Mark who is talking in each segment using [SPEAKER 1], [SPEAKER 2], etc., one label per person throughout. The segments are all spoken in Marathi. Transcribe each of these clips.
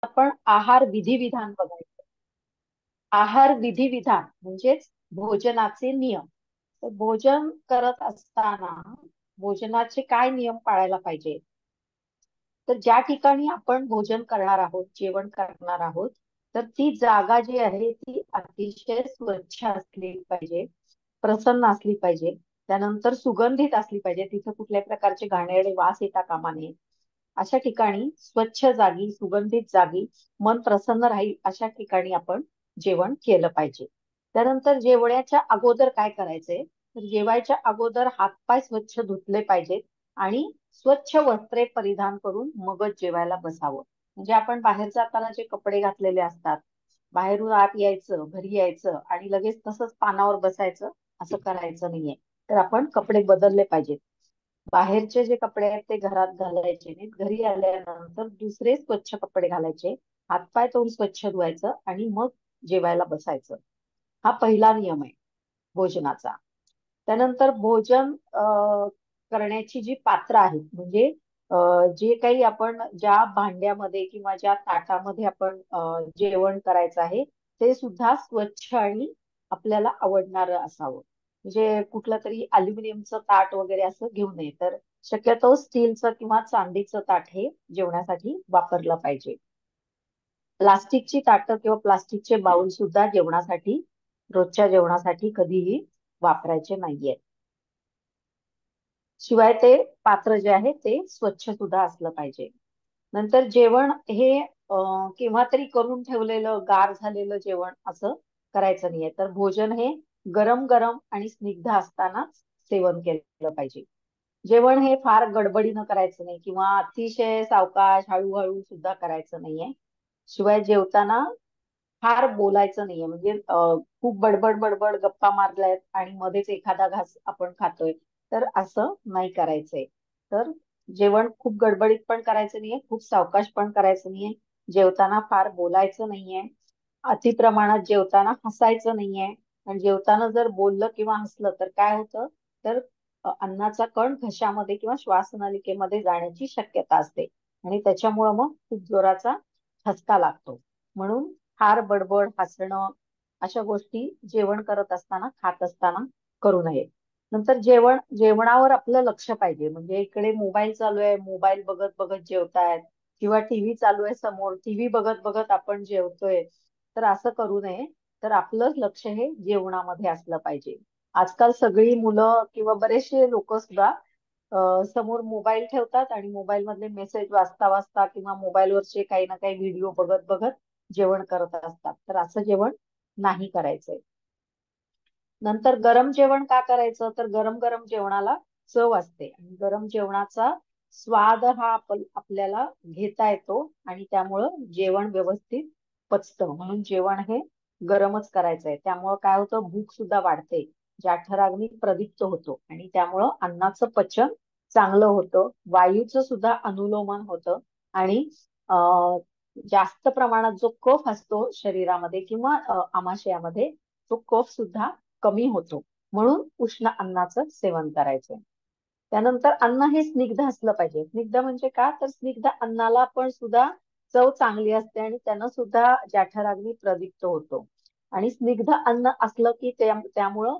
[SPEAKER 1] आपण आहार विधिविधान बघायचं. आहार विधिविधान म्हणजेच भोजनाचे नियम. तर भोजन करत असताना भोजनाचे काय नियम पाळायला पाहिजे. तर ज्या ठिकाणी आपण भोजन करणार आहोत, जेवण करणार आहोत, तर ती जागा जी आहे ती अतिशय स्वच्छ असली पाहिजे, प्रसन्न असली पाहिजे. त्यानंतर सुगंधित असली पाहिजे, तिथे कुठल्याही प्रकारचे घाणेरडे वास येता कामा नये. अशा ठिकाणी स्वच्छ जागी, सुगंधित जागी, मन प्रसन्न राहील अशा ठिकाणी आपण जेवण केलं पाहिजे. त्यानंतर जेवण्याच्या अगोदर काय करायचंय, तर जेवायच्या अगोदर हातपाय स्वच्छ धुतले पाहिजेत आणि स्वच्छ वस्त्रे परिधान करून मगच जेवायला बसावं. म्हणजे आपण बाहेर जाताना जे कपडे घातलेले असतात, बाहेरून आत यायचं, घरी यायचं आणि लगेच तसंच पानावर बसायचं, असं करायचं नाहीये. तर आपण कपडे बदलले पाहिजेत. बाहेरचे जे कपडे आहेत ते घरात घालायचे नाहीत. घरी आल्यानंतर दुसरे स्वच्छ कपडे घालायचे, हातपाय तोंड स्वच्छ धुवायचं आणि मग जेवायला बसायचं. हा पहिला नियम आहे भोजनाचा. त्यानंतर भोजन करण्याची जी पात्र आहेत, म्हणजे जे काही आपण ज्या भांड्यामध्ये किंवा ज्या ताटामध्ये आपण जेवण करायचं आहे ते सुद्धा स्वच्छ आणि आपल्याला आवडणारं असावं. म्हणजे कुठलं तरी अल्युमिनियमचं ताट वगैरे असं घेऊ नये, तर शक्यतो स्टीलचं किंवा चांदीचं ताट हे जेवणासाठी वापरलं पाहिजे. प्लास्टिकची ताटं किंवा प्लास्टिकचे बाउल सुद्धा जेवणासाठी, रोजच्या जेवणासाठी कधीही वापरायचे नाहीये. शिवाय ते पात्र जे आहे ते स्वच्छ सुद्धा असलं पाहिजे. नंतर जेवण हे केव्हा तरी करून ठेवलेलं गार झालेलं जेवण असं करायचं नाहीये. तर भोजन हे गरम गरम आणि स्निग्ध असतानाच सेवन केलं पाहिजे. जेवण हे फार गडबडीनं करायचं नाही किंवा अतिशय सावकाश हळूहळू सुद्धा करायचं नाहीये. शिवाय जेवताना फार बोलायचं नाहीये. म्हणजे खूप बडबड बडबड गप्पा मारल्यात आणि मध्येच एखादा घास आपण खातोय, तर असं नाही करायचंय. तर जेवण खूप गडबडीत पण करायचं नाहीये, खूप सावकाश पण करायचं नाहीये. जेवताना फार बोलायचं नाहीये. अति प्रमाणात जेवताना हसायचं नाहीये. आणि जेवताना जर बोललं किंवा हसलं तर काय होतं, तर अन्नाचा कण घशामध्ये किंवा श्वासनलिकेमध्ये जाण्याची शक्यता असते आणि त्याच्यामुळं मग खूप जोराचा ठसका लागतो. म्हणून फार बडबड, हसणं अशा गोष्टी जेवण करत असताना, खात असताना करू नये. नंतर जेवणावर आपलं लक्ष पाहिजे. म्हणजे इकडे मोबाईल चालू आहे, मोबाईल बघत बघत जेवतायत किंवा टीव्ही चालू आहे समोर, टीव्ही बघत बघत आपण जेवतोय, तर असं करू नये. तर आपलं लक्ष हे जेवणामध्ये असलं पाहिजे. आजकाल सगळी मुलं किंवा बरेचसे लोक सुद्धा समोर मोबाईल ठेवतात आणि मोबाईल मधले मेसेज वाचता वाचता किंवा मोबाईलवरचे काही ना काही व्हिडिओ बघत बघत जेवण करत असतात. तर असं जेवण नाही करायचंय. नंतर गरम जेवण का करायचं, तर गरम गरम जेवणाला चव असते आणि गरम जेवणाचा स्वाद हा आपल्याला घेता येतो आणि त्यामुळं जेवण व्यवस्थित पचतं. म्हणून जेवण हे गरमच करायचंय. त्यामुळं काय होतं, भूक सुद्धा वाढते, जठराग्नी प्रदीप्त होतो आणि त्यामुळं अन्नाचं पचन चांगलं होतं, वायूचं सुद्धा अनुलोमन होतं आणि अं जास्त प्रमाणात जो कफ असतो शरीरामध्ये किंवा आमाशयामध्ये, तो कफ सुद्धा कमी होतो. म्हणून उष्ण अन्नाचं सेवन करायचंय. त्यानंतर अन्न हे स्निग्ध असलं पाहिजे. स्निग्ध म्हणजे का, तर स्निग्ध अन्नाला पण सुद्धा चव चांगली असते आणि त्यानं सुद्धा जठराग्नी प्रदीप्त होतो. आणि स्निग्ध अन्न असलं की त्यामुळं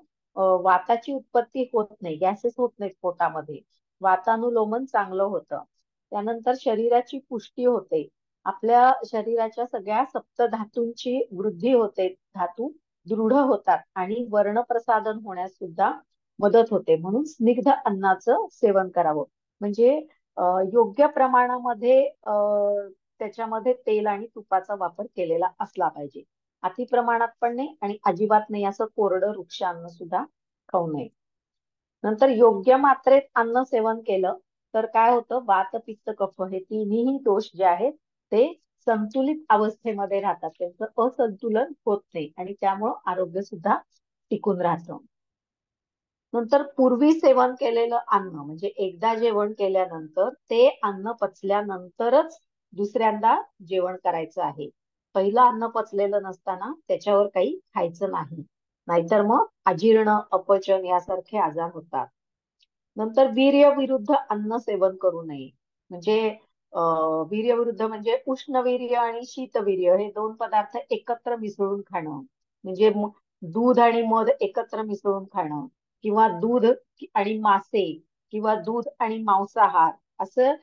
[SPEAKER 1] वाताची उत्पत्ती होत नाही, गॅसेस होत नाहीत पोटामध्ये, वातानुलोमन चांगलं होतं. त्यानंतर शरीराची पुष्टी होते, आपल्या शरीराच्या सगळ्या सप्तधातूंची वृद्धी होते, धातू दृढ होतात आणि वर्णप्रसादन होण्यास सुद्धा मदत होते. म्हणून स्निग्ध अन्नाचं सेवन करावं. म्हणजे योग्य प्रमाणामध्ये त्याच्यामध्ये तेल आणि तुपाचा वापर केलेला असला पाहिजे. अति प्रमाणात पण नाही आणि अजिबात नाही असं कोरडं वृक्ष अन्न सुद्धा खाऊ नये. नंतर योग्य मात्रेत अन्न सेवन केलं तर काय होतं, वात पित्त कफ हे तिन्ही दोष जे आहेत ते संतुलित अवस्थेमध्ये राहतात, त्यांचं असंतुलन होत नाही आणि त्यामुळं आरोग्य सुद्धा टिकून राहतं. नंतर पूर्वी सेवन केलेलं अन्न म्हणजे एकदा जेवण केल्यानंतर ते अन्न पचल्यानंतरच दुसऱ्यांदा जेवण करायचं आहे. पहिलं अन्न पचलेलं नसताना त्याच्यावर काही खायचं नाही, नाहीतर मग अजीर्ण, अपचन यासारखे आजार होतात. नंतर वीर्य विरुद्ध अन्न सेवन करू नये. म्हणजे वीर्यवृद्ध म्हणजे उष्णवीर्य आणि शीतवीर्य हे दोन पदार्थ एकत्र मिसळून खाणं, म्हणजे दूध आणि मध एकत्र मिसळून खाणं, किंवा दूध आणि मासे, किंवा दूध आणि मांसाहार, असं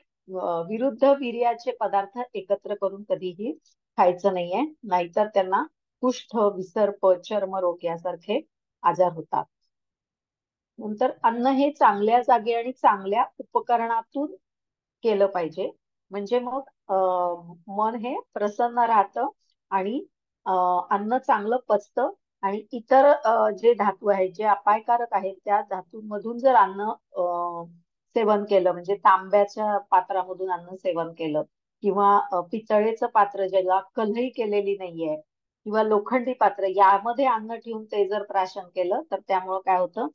[SPEAKER 1] विरुद्ध वीर्याचे पदार्थ एकत्र करून कधीही खायचं नाहीये, नाहीतर त्यांना कुष्ठ, विसर्प, चर्मरोग यासारखे आजार होतात. नंतर अन्न हे चांगल्या जागी आणि चांगल्या उपकरणातून केलं पाहिजे, म्हणजे मग मन हे प्रसन्न राहतं आणि अन्न चांगलं पचतं, आणि इतर जे धातू आहेत जे अपायकारक आहेत त्या धातूंमधून जर अन्न सेवन केलं, म्हणजे तांब्याच्या पात्रामधून अन्न सेवन केलं, किंवा पितळेचं पात्र ज्याला कलई केलेली नाहीये, किंवा लोखंडी पात्र यामध्ये अन्न ठेवून ते जर प्राशन केलं तर त्यामुळं काय होतं,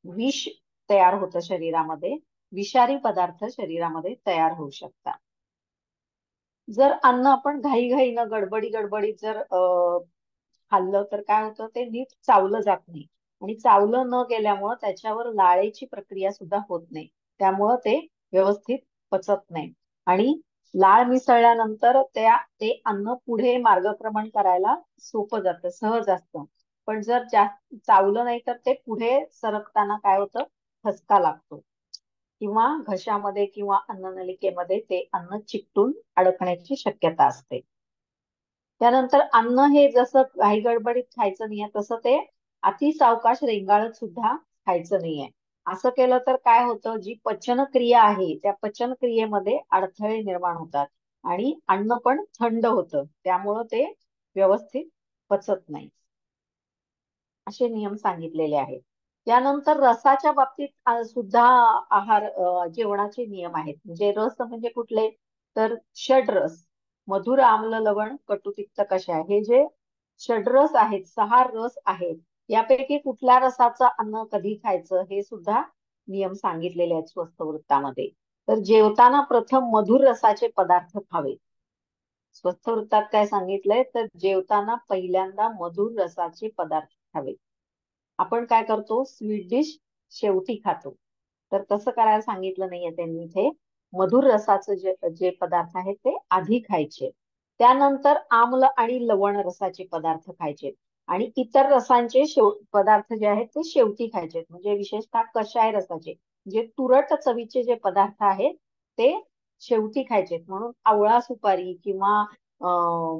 [SPEAKER 1] विष तयार होतं शरीरामध्ये, विषारी पदार्थ शरीरामध्ये तयार होऊ शकतात. जर अन्न आपण घाईघाईनं गडबडीत जर खाल्लं तर काय होतं, ते नीट चावलं जात नाही, आणि चावलं न गेल्यामुळं त्याच्यावर लाळेची प्रक्रिया सुद्धा होत नाही, त्यामुळं ते व्यवस्थित पचत नाही, आणि लाळ मिसळल्यानंतर ते अन्न पुढे मार्गक्रमण करायला सोपं जातं, सहज असतं. पण जर जास्त चावलं नाही तर ते पुढे सरकताना काय होतं, ठसका लागतो, किंवा घशामध्ये किंवा अन्ननलिकेमध्ये ते अन्न चिकटून अडकण्याची शक्यता असते. त्यानंतर अन्न हे जसं घाई गडबडीत खायचं नाहीये, तसं ते अति सावकाश रेंगाळत सुद्धा खायचं नाहीये. असं केलं तर काय होतं, जी पचनक्रिया आहे त्या पचनक्रियेमध्ये अडथळे निर्माण होतात, आणि अन्न पण थंड होतं, त्यामुळं ते व्यवस्थित पचत नाही. असे नियम सांगितलेले आहेत. त्यानंतर रसाच्या बाबतीत सुद्धा जेवणाचे नियम आहेत. म्हणजे रस म्हणजे कुठले, तर षड्रस, मधुर, आम्ल, लवण, कडू, तिक्त, कषाय, हे जे षड्रस आहेत, 6 रस आहेत, यापैकी कुठल्या रसाचं अन्न कधी खायचं हे सुद्धा नियम सांगितलेले आहेत स्वस्थ वृत्तामध्ये. तर जेवताना प्रथम मधुर रसाचे पदार्थ खावे. स्वस्थ वृत्तात काय सांगितलंय, तर जेवताना पहिल्यांदा मधुर रसाचे पदार्थ खावे. आपण काय करतो, स्वीट डिश शेवटी खातो, तर तसं करायला सांगितलं नाहीये त्यांनी इथे. मधुर रसाचे जे जे पदार्थ आहेत ते आधी खायचे, त्यानंतर आम्ल आणि लवण रसाचे पदार्थ खायचे, आणि इतर रसांचे पदार्थ जे आहेत ते शेवटी खायचे, म्हणजे विशेषतः कषाय रसाचे, जे तुरट चवीचे जे पदार्थ आहेत ते शेवटी खायचे. म्हणून आवळा सुपारी किंवा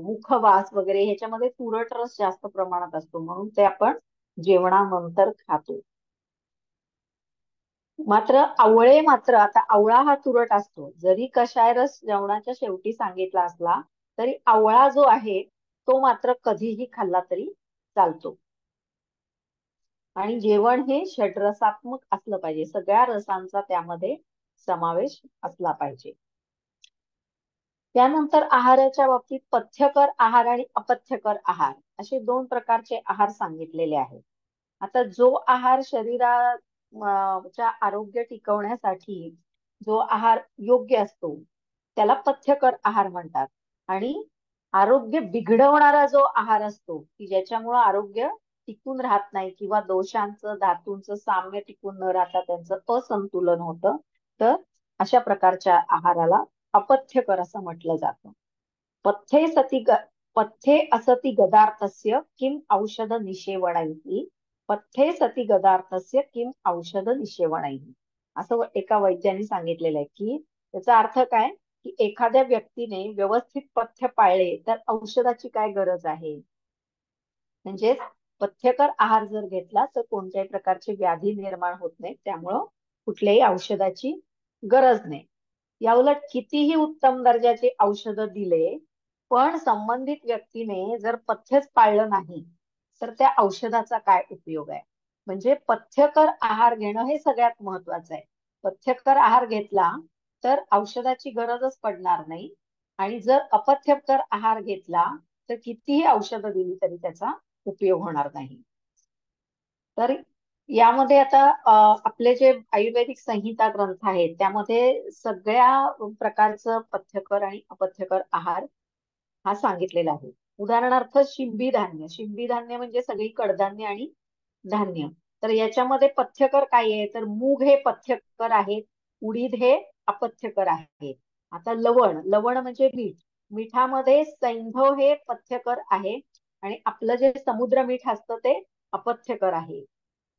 [SPEAKER 1] मुखवास वगैरे ह्याच्यामध्ये तुरट रस जास्त प्रमाणात असतो, म्हणून ते आपण जेवणानंतर खातो. मात्र आता आवळा हा तुरट असतो, जरी कषाय रस जेवणाच्या शेवटी सांगितला असला तरी आवळा जो आहे तो मात्र कधीही खाल्ला तरी चालतो. आणि जेवण हे षड्रसात्मक असलं पाहिजे, सगळ्या रसांचा त्यामध्ये समावेश असला पाहिजे. त्यानंतर आहाराच्या बाबतीत पथ्यकर आहार आणि अपथ्यकर आहार असे 2 प्रकारचे आहार सांगितलेले आहेत. आता जो आहार शरीराच्या आरोग्य टिकवण्यासाठी जो आहार योग्य असतो त्याला पथ्यकर आहार म्हणतात, आणि आरोग्य बिघडवणारा जो आहार असतो की ज्याच्यामुळे आरोग्य टिकून राहत नाही, किंवा दोषांचं धातूंचं साम्य टिकून न राहता त्यांचं असंतुलन होतं, तर अशा प्रकारच्या आहाराला अपथ्यकर असं म्हटलं जातं. पथ्ये सती पथ्ये असती गदार्थस्य किम औषध निषेवणैः, पथ्ये सती गदार्थस्य किम औषध निषेवणैः, असं एका वैद्याने सांगितलेलं आहे. की त्याचा अर्थ काय, की एखाद्या व्यक्तीने व्यवस्थित पथ्य पाळले तर औषधाची काय गरज आहे. म्हणजे पथ्यकर आहार जर घेतला तर कोणत्याही प्रकारची व्याधी निर्माण होत नाही, त्यामुळं कुठल्याही औषधाची गरज नाही. याउलट कितीही उत्तम दर्जाचे औषध दिले पण संबंधित व्यक्तीने जर पथ्यच पाळलं नाही तर त्या औषधाचा काय उपयोग आहे. म्हणजे पथ्यकर आहार घेणं हे सगळ्यात महत्वाचं आहे. पथ्यकर आहार घेतला तर औषधाची गरजच पडणार नाही, आणि जर अपथ्यकर आहार घेतला तर कितीही औषधं दिली तरी त्याचा उपयोग होणार नाही. तर यामध्ये आता आपले जे आयुर्वेदिक संहिता ग्रंथ आहेत त्यामध्ये सगळ्या प्रकारचं पथ्यकर आणि अपथ्यकर आहार हा सांगितलेला आहे. उदाहरणार्थ शिंबी धान्य म्हणजे सगळी कडधान्य आणि धान्य. तर याच्यामध्ये पथ्यकर काय आहे, तर मूग हे पथ्यकर आहेत, उडीद हे अपथ्यकर आहे. आता लवण, लवण म्हणजे मीठ. मिठामध्ये सैंधव हे पथ्यकर आहे आणि आपलं जे समुद्र मीठ असतं ते अपथ्यकर आहे.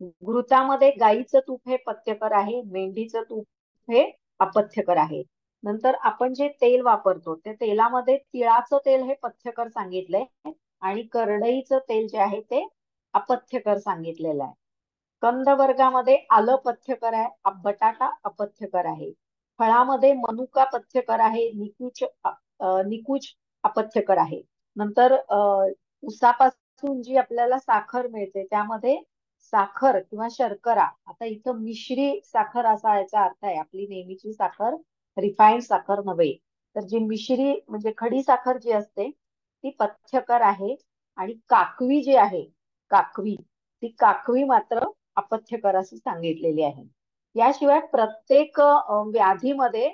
[SPEAKER 1] घृतामध्ये गाईचं तूप हे पथ्यकर आहे, मेंढीचं तूप हे अपथ्यकर आहे. नंतर आपण जे तेल वापरतो त्या तेलामध्ये तिळाचं तेल हे पथ्यकर सांगितलंय आणि करडईचं तेल जे आहे ते अपथ्यकर सांगितलेलं आहे. कंद वर्गामध्ये आलं पथ्यकर आहे, बटाटा अपथ्यकर आहे. फळामध्ये मनुका पथ्यकर आहे, निकुज अपथ्यकर आहे. नंतर उसापासून जी आपल्याला साखर मिळते त्यामध्ये साखर किंवा शर्करा, आता इथं मिश्री साखर असा याचा अर्थ आहे, आपली नेहमीची साखर रिफाईंड साखर नव्हे. तर जी मिश्री म्हणजे खडी साखर जी असते ती पथ्यकर आहे. आणि काकवी जी आहे, काकवी, ती काकवी मात्र अपथ्यकर अशी सांगितलेली आहे. याशिवाय प्रत्येक व्याधीमध्ये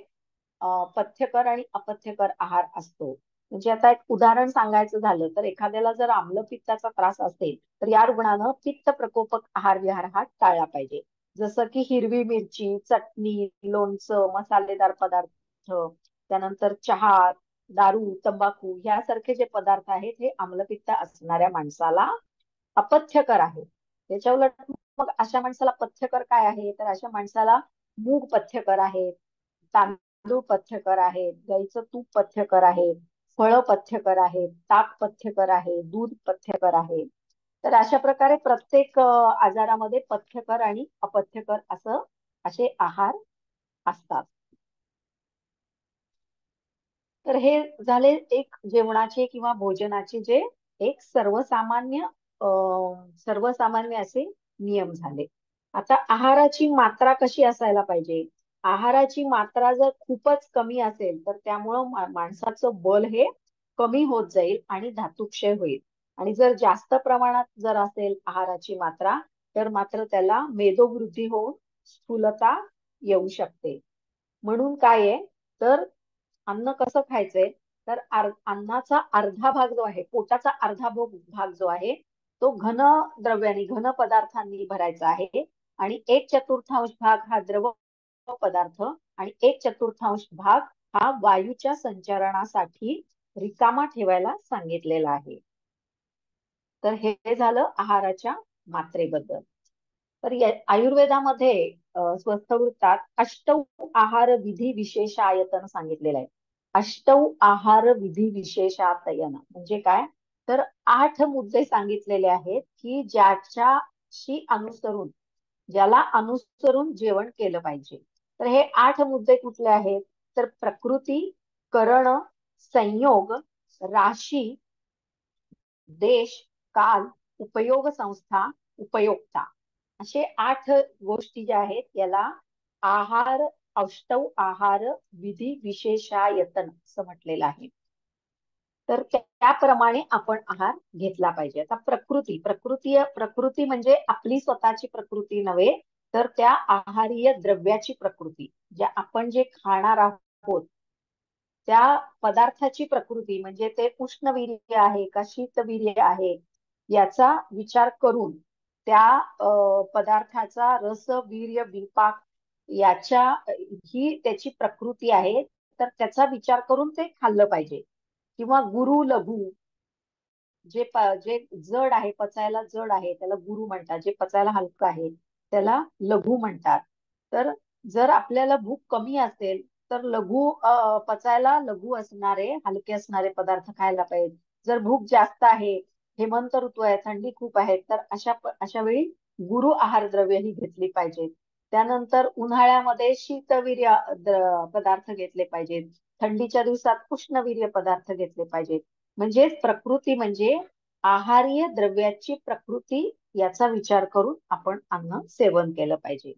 [SPEAKER 1] पथ्यकर आणि अपथ्यकर आहार असतो. म्हणजे आता एक उदाहरण सांगायचं झालं तर एखाद्याला जर आम्लपित्ताचा त्रास असेल तर या रुग्णानं पित्त प्रकोपक आहार विहार हा टाळला पाहिजे. जसं की हिरवी मिरची, चटणी, लोणचं, मसालेदार पदार्थ, त्यानंतर चहा, दारू, तंबाखू यासारखे जे पदार्थ आहेत हे आम्लपित्त असणाऱ्या माणसाला अपथ्यकर आहे. त्याच्या उलट मग अशा माणसाला पथ्यकर काय आहे, तर अशा माणसाला मूग पथ्यकर आहे, तांदूळ पथ्यकर आहे, गाईचं तूप पथ्यकर आहे, फळं पथ्यकर आहे, ताक पथ्यकर आहे, दूध पथ्यकर आहे. तर अशा प्रकारे प्रत्येक आजारामध्ये पथ्यकर आणि अपथ्यकर असं असे आहार असतात. तर हे झाले एक जेवणाचे किंवा भोजनाचे जे एक सर्वसामान्य असे नियम झाले. आता आहाराची मात्रा कशी असायला पाहिजे. आहाराची मात्रा जर खूपच कमी असेल तर त्यामुळं माणसाचं बल हे कमी होत जाईल आणि धातुक्षय होईल. आणि जर जास्त प्रमाणात जर असेल आहाराची मात्रा तर मात्र त्याला मेदोवृद्धी होऊन स्थूलता येऊ शकते. म्हणून काय आहे, तर अन्न कसं खायचंय, तर अन्नाचा अर्धा भाग जो आहे, पोटाचा अर्धा भाग जो आहे तो घन द्रव्यांनी, घन पदार्थांनी भरायचा आहे आणि 1/4 भाग हा द्रव पदार्थ आणि 1/4 भाग हा वायूच्या संचरणासाठी रिकामा ठेवायला सांगितलेला आहे. तर हे झालं आहाराच्या मात्रेबद्दल. तर आयुर्वेदामध्ये स्वस्थवृत्तात अष्टौ आहार विधी विशेषायतन सांगितलेलं आहे. अष्टौ आहार विधी विशेषातयन म्हणजे काय, तर 8 मुद्दे सांगितलेले आहेत की ज्याला अनुसरून जेवण केलं पाहिजे. तर हे 8 मुद्दे कुठले आहेत, तर प्रकृती, करण, संयोग, राशी, देश, काल, उपयोग संस्था, उपयोक्ता, असे 8 गोष्टी ज्या आहेत याला आहार, अष्टौ आहार विधी विशेषायतन असं म्हटलेलं आहे. तर त्याप्रमाणे आपण आहार घेतला पाहिजे. आता प्रकृती म्हणजे आपली स्वतःची प्रकृती नव्हे, तर त्या आहारीय द्रव्याची प्रकृती, ज्या आपण जे खाणार आहोत त्या पदार्थाची प्रकृती, म्हणजे ते उष्णवीर्य आहे का शीतवीर्य आहे याचा विचार करून त्या पदार्थाचा रस, वीर्य, विपाक याच्या ही त्याची प्रकृती आहे, तर त्याचा विचार करून ते खाल्लं पाहिजे. किंवा गुरु लघु, जे जड आहे, पचायला जड आहे त्याला गुरु म्हणतात, जे पचायला हलकं आहे त्याला लघु म्हणतात. तर जर आपल्याला भूक कमी असेल तर पचायला लघु असणारे, हलके असणारे पदार्थ खायला पाहिजे. जर भूक जास्त आहे, हेमंत ऋतू आहे, थंडी खूप आहे, तर अशा वेळी गुरु आहार द्रव्य ही घेतली पाहिजेत. त्यानंतर उन्हाळ्यामध्ये शीतवीर्य पदार्थ घेतले पाहिजेत. थंडीच्या दिवसात उष्णवीर्य पदार्थ घेतले पाहिजेत. म्हणजे प्रकृती म्हणजे आहारीय द्रव्याची प्रकृती याचा विचार करून आपण अन्न सेवन केलं पाहिजे.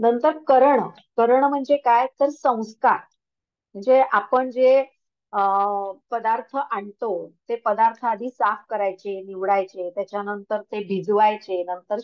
[SPEAKER 1] नंतर करण म्हणजे काय, तर संस्कार. म्हणजे आपण जे पदार्थ आणतो ते पदार्थ आधी साफ करायचे, निवडायचे, त्याच्यानंतर ते भिजवायचे, नंतर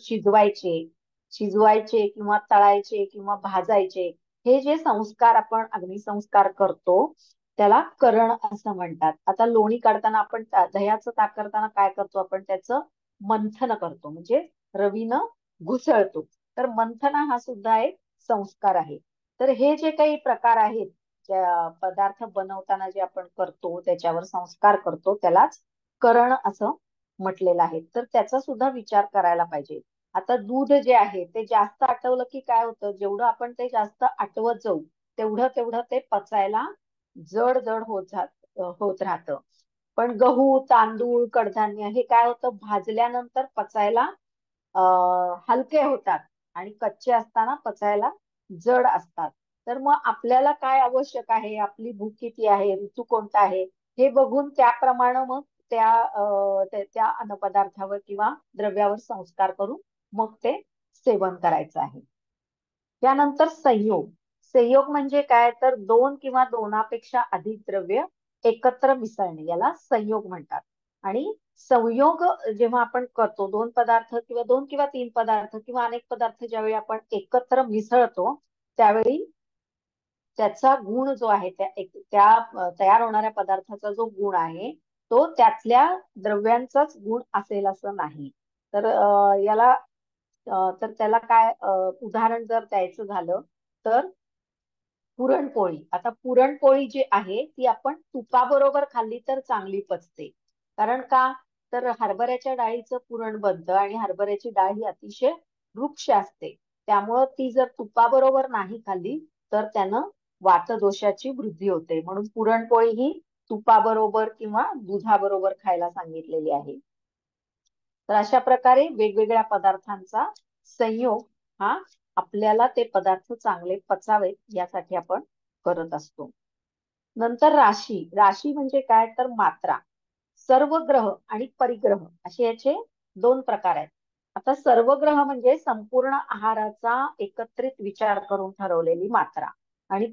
[SPEAKER 1] शिजवायचे किंवा तळायचे किंवा भाजायचे. हे जे संस्कार आपण अग्निसंस्कार करतो त्याला करण असं म्हणतात. आता लोणी काढताना आपण दह्याचं ताक करताना काय करतो, आपण त्याचं मंथन करतो, म्हणजे रवीनं घुसळतो. तर मंथन हा सुद्धा एक संस्कार आहे. तर हे जे काही प्रकार आहेत, ज्या पदार्थ बनवताना जे आपण करतो त्याच्यावर संस्कार करतो, त्यालाच करण असं म्हटलेलं आहे. तर त्याचा सुद्धा विचार करायला पाहिजे. आता दूध जे आहे ते जास्त आटवलं की काय होतं, जेवढं आपण ते जास्त आटवत जाऊ तेवढं तेवढं ते पचायला जड जड होत राहतं. पण गहू, तांदूळ, कडधान्य हे काय होतं, भाजल्यानंतर पचायला हलके होतात आणि कच्चे असताना पचायला जड असतात. तर मग आपल्याला काय आवश्यक आहे, आपली भूक किती आहे, ऋतू कोणता आहे, हे बघून त्याप्रमाणे मग त्या अन्नपदार्थावर किंवा द्रव्यावर संस्कार करून मग ते सेवन करायचं आहे. त्यानंतर संयोग. संयोग म्हणजे काय, तर दोन किंवा दोनापेक्षा अधिक द्रव्य एकत्र मिसळणे याला संयोग म्हणतात. आणि संयोग जेव्हा आपण करतो, दोन पदार्थ किंवा दोन किंवा तीन पदार्थ किंवा अनेक पदार्थ ज्यावेळी आपण एकत्र मिसळतो, त्यावेळी त्याचा गुण जो आहे, तयार होणाऱ्या पदार्थाचा जो गुण आहे तो त्यातल्या द्रव्यांचाच गुण असेल असं नाही. तर तर त्याला काय उदाहरण जर द्यायचं झालं तर पुरणपोळी. आता पुरणपोळी जी आहे ती आपण तुपाबरोबर खाल्ली तर चांगली पचते. कारण का, तर हरभऱ्याच्या डाळीचं पुरण बनतं आणि हरभऱ्याची डाळ ही अतिशय वृक्ष असते. त्यामुळं ती जर तुपाबरोबर नाही खाल्ली तर त्यानं वातदोषाची वृद्धी होते. म्हणून पुरणपोळी ही तुपाबरोबर किंवा दुधाबरोबर खायला सांगितलेली आहे. तर अशा प्रकारे वेगवेगळ्या पदार्थांचा संयोग हा आपल्याला ते पदार्थ चांगले पचावेत यासाठी आपण करत असतो. नंतर राशी. राशी म्हणजे काय, तर मात्रा. सर्व ग्रह आणि परिग्रह असे याचे दोन प्रकार आहेत. आता सर्वग्रह म्हणजे संपूर्ण आहाराचा एकत्रित विचार करून ठरवलेली मात्रा. आणि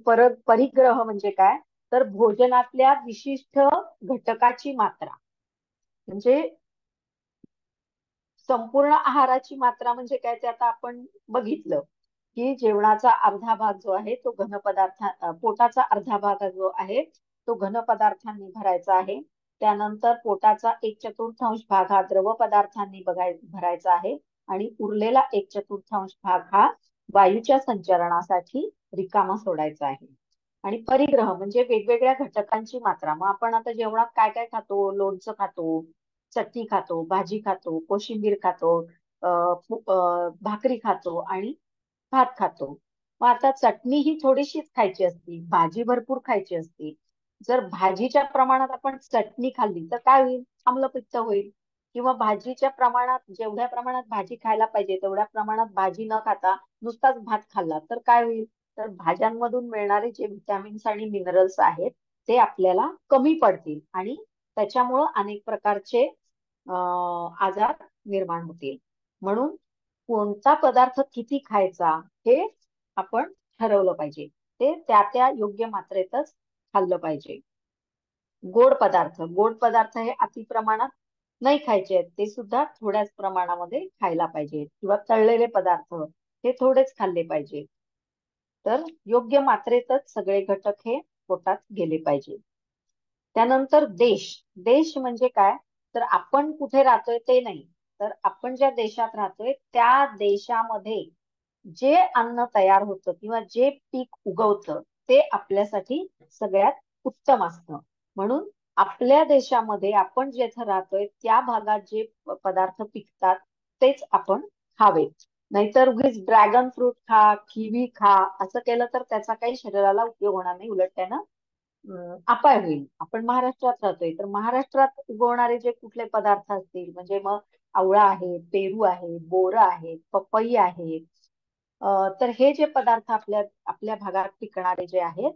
[SPEAKER 1] परिग्रह म्हणजे काय, तर भोजनातल्या विशिष्ट घटकाची मात्रा. म्हणजे संपूर्ण आहाराची मात्रा म्हणजे काय, ते आता आपण बघितलं की जेवणाचा अर्धा भाग जो आहे तो पोटाचा अर्धा भाग जो आहे तो घन पदार्थांनी भरायचा आहे. त्यानंतर पोटाचा 1/4 भाग हा द्रव पदार्थांनी भरायचा आहे आणि उरलेला 1/4 भाग हा वायूच्या संचरणासाठी रिकामा सोडायचा आहे. आणि परिग्रह म्हणजे वेगवेगळ्या घटकांची मात्रा. मग आपण आता जेवणात काय काय खातो, लोणचं खातो, चटणी खातो, भाजी खातो, कोशिंबीर खातो, भाकरी खातो आणि भात खातो. मग आता चटणी ही थोडीशीच खायची असती, भाजी भरपूर खायची असती. जर भाजीच्या प्रमाणात आपण चटणी खाल्ली तर काय होईल, आम्लपित्त होईल. किंवा भाजीच्या प्रमाणात, जेवढ्या प्रमाणात भाजी खायला पाहिजे तेवढ्या प्रमाणात भाजी न खाता नुसताच भात खाल्ला तर काय होईल, तर भाज्यांमधून मिळणारे जे विटॅमिन्स आणि मिनरल्स आहेत ते आपल्याला कमी पडतील आणि त्याच्यामुळं अनेक प्रकारचे आजार निर्माण होतील. म्हणून कोणता पदार्थ किती खायचा हे आपण ठरवलं पाहिजे. ते त्या त्या योग्य मात्रेतच खाल्लं पाहिजे. गोड पदार्थ हे अति प्रमाणात नाही खायचे आहेत, ते सुद्धा थोड्याच प्रमाणामध्ये खायला पाहिजेत. किंवा तळलेले पदार्थ हे थोडेच खाल्ले पाहिजे. तर योग्य मात्रेतच सगळे घटक हे पोटात गेले पाहिजे. त्यानंतर देश. देश म्हणजे काय, तर आपण कुठे राहतोय ते नाही, तर आपण ज्या देशात राहतोय त्या देशामध्ये जे अन्न तयार होतं किंवा जे पीक उगवतं ते आपल्यासाठी सगळ्यात उत्तम असतं. म्हणून आपल्या देशामध्ये आपण जेथे राहतोय त्या भागात जे पदार्थ पिकतात तेच आपण खावेत. नाहीतर उगीच ड्रॅगन फ्रूट खा, किवी खा असं केलं तर त्याचा काही शरीराला उपयोग होणार नाही, उलट त्यानं अपाय होईल. आपण महाराष्ट्रात राहतोय तर महाराष्ट्रात उगवणारे जे कुठले पदार्थ असतील, म्हणजे मग आवळा आहे, पेरू आहे, बोरं आहे, पपई आहे, तर हे जे पदार्थ आपल्या आपल्या भागात पिकणारे जे आहेत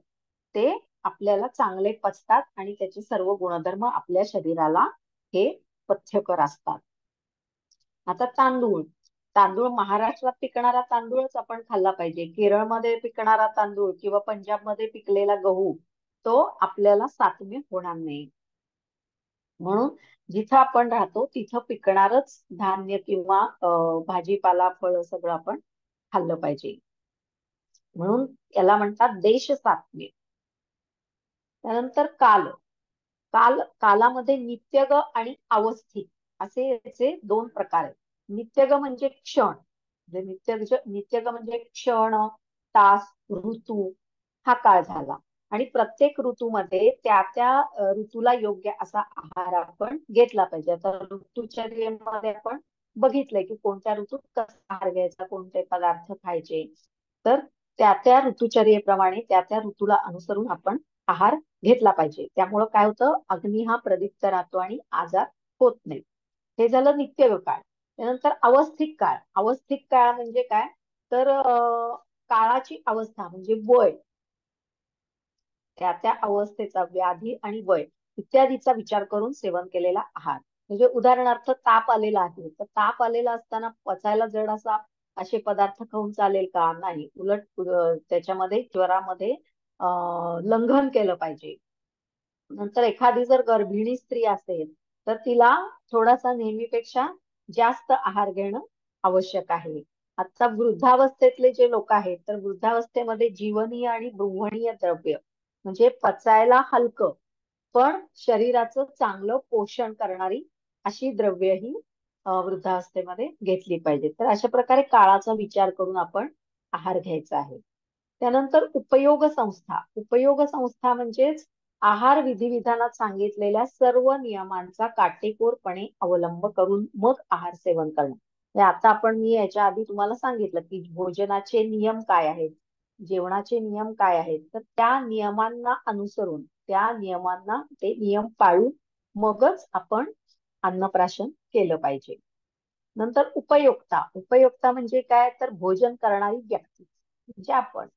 [SPEAKER 1] ते आपल्याला चांगले पचतात आणि त्याचे सर्व गुणधर्म आपल्या शरीराला हे पथ्यकर असतात. आता तांदूळ. तांदूळ महाराष्ट्रात पिकणारा तांदूळच आपण खाल्ला पाहिजे. केरळमध्ये पिकणारा तांदूळ किंवा पंजाबमध्ये पिकलेला गहू तो आपल्याला सात्म्य होणार नाही. म्हणून जिथं आपण राहतो तिथं पिकणारच धान्य किंवा भाजीपाला, फळ सगळं आपण खाल्लं पाहिजे. म्हणून याला म्हणतात देशसात्म्य. त्यानंतर कालामध्ये नित्यग आणि अवस्थित असे याचे दोन प्रकार आहेत. नित्यग म्हणजे क्षण, म्हणजे नित्यग म्हणजे क्षण, तास, ऋतू हा काळ झाला. आणि प्रत्येक ऋतूमध्ये त्या त्या ऋतूला योग्य असा आहार आपण घेतला पाहिजे. आता ऋतुचर्येमध्ये आपण बघितलंय की कोणत्या ऋतूत कसा आहार घ्यायचा, कोणते पदार्थ खायचे. तर त्या त्या ऋतुचर्येप्रमाणे त्या त्या ऋतूला अनुसरून आपण आहार घेतला पाहिजे. त्यामुळं काय होतं, अग्नी हा प्रदीप्त राहतो आणि आजार होत नाही. हे झालं नित्य काळ. त्यानंतर अवस्थिक काळ. अवस्थिक काळ म्हणजे काय, तर काळाची अवस्था म्हणजे वय, त्या त्या अवस्थेचा, व्याधी आणि वय इत्यादीचा विचार करून सेवन केलेला आहार. म्हणजे उदाहरणार्थ ताप आलेला आहे, तर ताप आलेला असताना पचायला जड असा असे पदार्थ खाऊन चालेल का? नाही. उलट त्याच्यामध्ये ज्वरामध्ये लंघन केलं पाहिजे. नंतर एखादी जर गर्भिणी स्त्री असेल तर तिला थोडासा नेहमीपेक्षा जास्त आहार घेणं आवश्यक आहे. आता वृद्धावस्थेतले जे लोक आहेत, तर वृद्धावस्थेमध्ये जीवनीय आणि बृंहणीय द्रव्य म्हणजे पचायला हलकं पण शरीराचं चांगलं पोषण करणारी अशी द्रव्य ही वृद्धावस्थेमध्ये घेतली पाहिजेत. तर अशा प्रकारे काळाचा विचार करून आपण आहार घ्यायचा आहे. त्यानंतर उपयोग संस्था. उपयोग संस्था म्हणजेच आहार विधिविधानात सांगितलेल्या सर्व नियमांचा काटेकोरपणे अवलंब करून मग आहार सेवन करणं. म्हणजे आता मी याच्या आधी तुम्हाला सांगितलं की भोजनाचे नियम काय आहेत, जेवणाचे नियम काय आहेत. तर त्या नियमांना अनुसरून, त्या नियमांना ते नियम पाळून मगच आपण अन्नप्राशन केलं पाहिजे. नंतर उपयोक्ता. उपयोक्ता म्हणजे काय, तर भोजन करणारी व्यक्ती म्हणजे आपण.